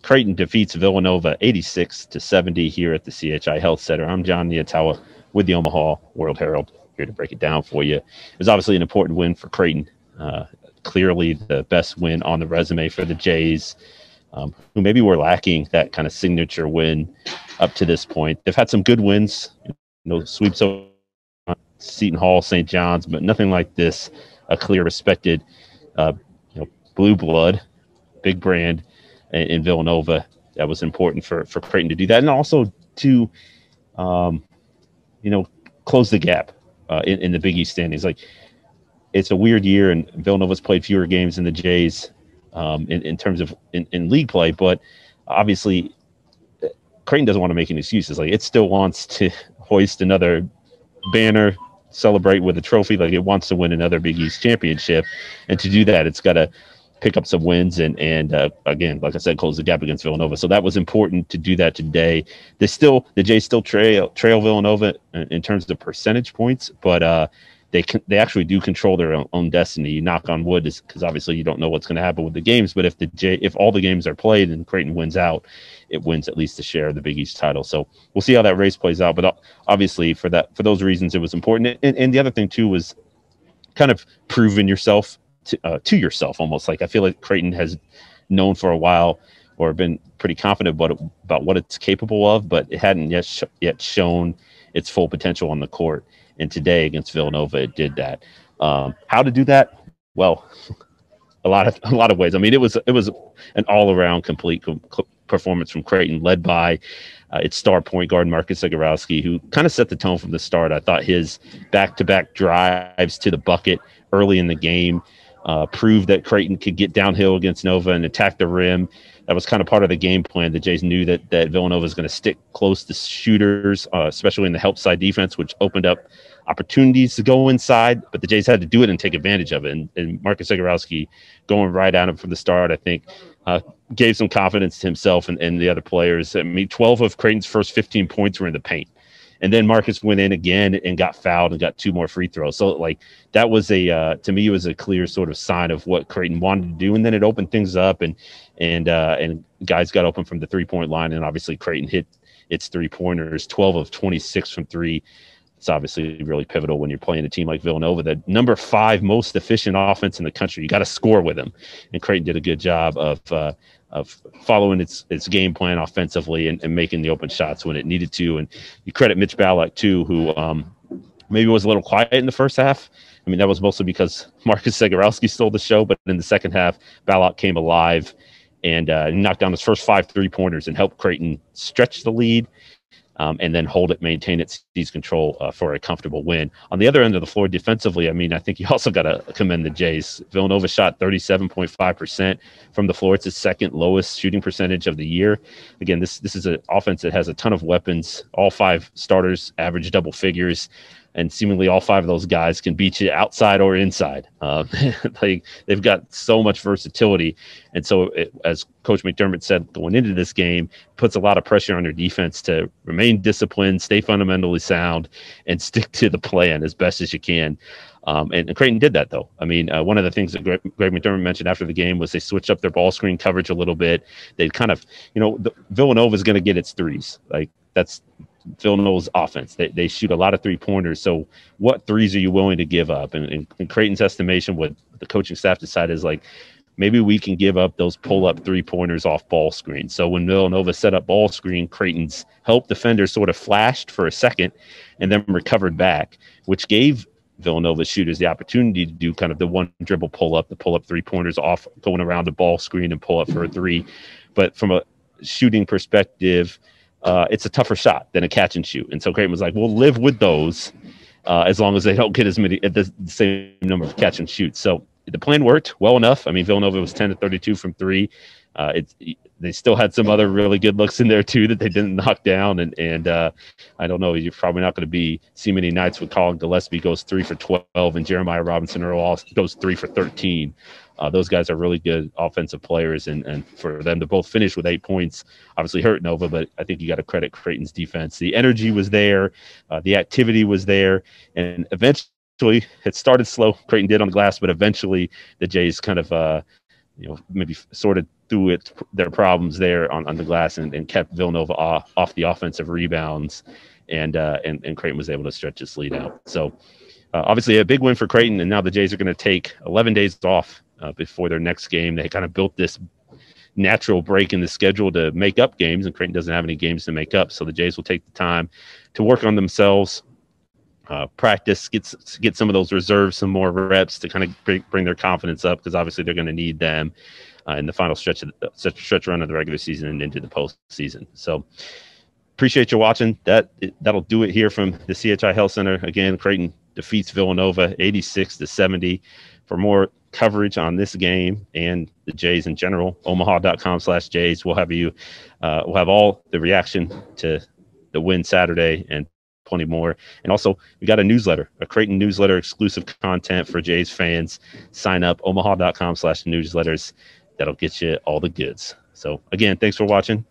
Creighton defeats Villanova 86-70 here at the CHI Health Center. I'm John Niatawa with the Omaha World-Herald, here to break it down for you. It was obviously an important win for Creighton. Clearly the best win on the resume for the Jays, who maybe were lacking that kind of signature win up to this point. They've had some good wins, sweeps over Seton Hall, St. John's, but nothing like this. A clear, respected, blue blood, big brand in Villanova. That was important for Creighton to do that, and also to, close the gap in the Big East standings. Like, it's a weird year, and Villanova's played fewer games than the Jays in terms of in league play, but obviously Creighton doesn't want to make any excuses. Like, it still wants to hoist another banner, celebrate with a trophy. Like, it wants to win another Big East championship, and to do that, it's got to pick up some wins and again, like I said, close the gap against Villanova. So that was important to do that today. The Jays still trail Villanova in terms of percentage points, but they actually do control their own destiny. You knock on wood, because obviously you don't know what's going to happen with the games. But if all the games are played and Creighton wins out, it wins at least a share of the Big East title. So we'll see how that race plays out. But obviously for those reasons, it was important. And the other thing too was kind of proving yourself to yourself, almost. Like, I feel like Creighton has known for a while, or been pretty confident about what it's capable of, but it hadn't yet shown its full potential on the court. And today against Villanova, it did that. How to do that? Well, a lot of ways. I mean, it was an all-around complete performance from Creighton, led by its star point guard Marcus Zegarowski, who kind of set the tone from the start. I thought his back-to-back drives to the bucket early in the game proved that Creighton could get downhill against Nova and attack the rim. That was kind of part of the game plan. The Jays knew that Villanova was going to stick close to shooters, especially in the help side defense, which opened up opportunities to go inside, but the Jays had to do it and take advantage of it. And Marcus Zegarowski going right at him from the start, I think, gave some confidence to himself and the other players. I mean, 12 of Creighton's first 15 points were in the paint. And then Marcus went in again and got fouled and got 2 more free throws. So, like, that was to me, it was a clear sort of sign of what Creighton wanted to do. And then it opened things up, and guys got open from the 3-point line. And obviously Creighton hit its 3-pointers, 12 of 26 from 3. It's obviously really pivotal when you're playing a team like Villanova, the number 5 most efficient offense in the country. You got to score with them. And Creighton did a good job of following its game plan offensively and making the open shots when it needed to. And you credit Mitch Ballock too, who maybe was a little quiet in the first half. I mean, that was mostly because Marcus Zegarowski stole the show, but in the second half, Ballock came alive and knocked down his first 5 3-pointers and helped Creighton stretch the lead. And then maintain its seize control for a comfortable win. On the other end of the floor, defensively, I mean, I think you also got to commend the Jays. Villanova shot 37.5% from the floor. It's the second lowest shooting percentage of the year. Again, this is an offense that has a ton of weapons. All 5 starters average double figures, and seemingly all 5 of those guys can beat you outside or inside. They've got so much versatility. And so, as Coach McDermott said going into this game, puts a lot of pressure on their defense to remain disciplined, stay fundamentally sound, and stick to the plan as best as you can. And Creighton did that, though. I mean, one of the things that Greg McDermott mentioned after the game was they switched up their ball screen coverage a little bit. They kind of, Villanova is going to get its threes. Like, that's Villanova's offense. They shoot a lot of 3-pointers. So what threes are you willing to give up? And in Creighton's estimation, what the coaching staff decided is, like, maybe we can give up those pull-up 3-pointers off ball screen. So when Villanova set up ball screen, Creighton's help defenders sort of flashed for a second and then recovered back, which gave Villanova shooters the opportunity to do kind of the one dribble pull-up, the pull-up 3-pointers off, going around the ball screen and pull up for a 3. But from a shooting perspective, it's a tougher shot than a catch and shoot. And so Creighton was like, we'll live with those as long as they don't get as many at the same number of catch and shoots. So the plan worked well enough. I mean, Villanova was 10 of 32 from 3. They still had some other really good looks in there too that they didn't knock down. And I don't know, you're probably not going to see many nights with Colin Gillespie goes 3 for 12 and Jeremiah Robinson Earl goes 3 for 13. Those guys are really good offensive players, and for them to both finish with 8 points obviously hurt Nova, but I think you got to credit Creighton's defense. The energy was there, the activity was there, and eventually it started slow. Creighton did on the glass, but eventually the Jays kind of maybe sorted through their problems there on the glass and kept Villanova off the offensive rebounds, and Creighton was able to stretch its lead out. So obviously a big win for Creighton, and now the Jays are going to take 11 days off before their next game. They kind of built this natural break in the schedule to make up games, and Creighton doesn't have any games to make up, so the Jays will take the time to work on themselves, practice, get some of those reserves, some more reps to kind of bring their confidence up, because obviously they're going to need them in the final stretch run of the regular season and into the postseason. So appreciate you watching. That'll do it here from the CHI Health Center. Again, Creighton defeats Villanova 86-70. For more coverage on this game and the Jays in general, omaha.com/Jays. We'll have all the reaction to the win Saturday and plenty more. And also, we got a newsletter, a Creighton newsletter, exclusive content for Jays fans. Sign up, omaha.com/newsletters. That'll get you all the goods. So again, thanks for watching.